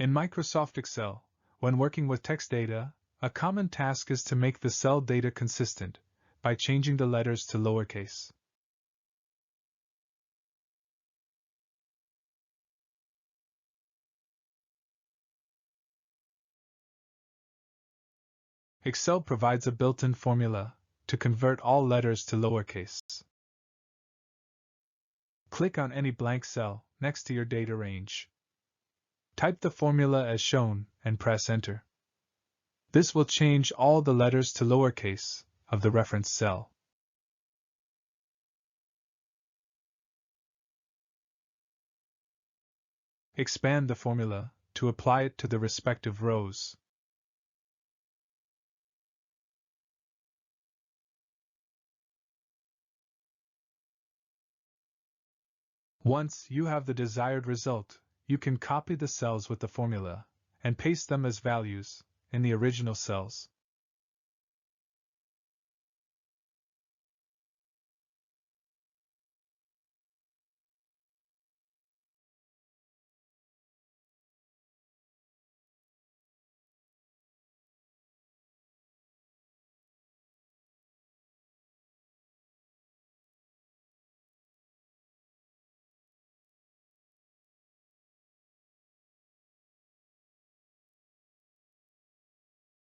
In Microsoft Excel, when working with text data, a common task is to make the cell data consistent by changing the letters to lowercase. Excel provides a built-in formula to convert all letters to lowercase. Click on any blank cell next to your data range. Type the formula as shown and press Enter. This will change all the letters to lowercase of the reference cell. Expand the formula to apply it to the respective rows. Once you have the desired result, you can copy the cells with the formula and paste them as values in the original cells.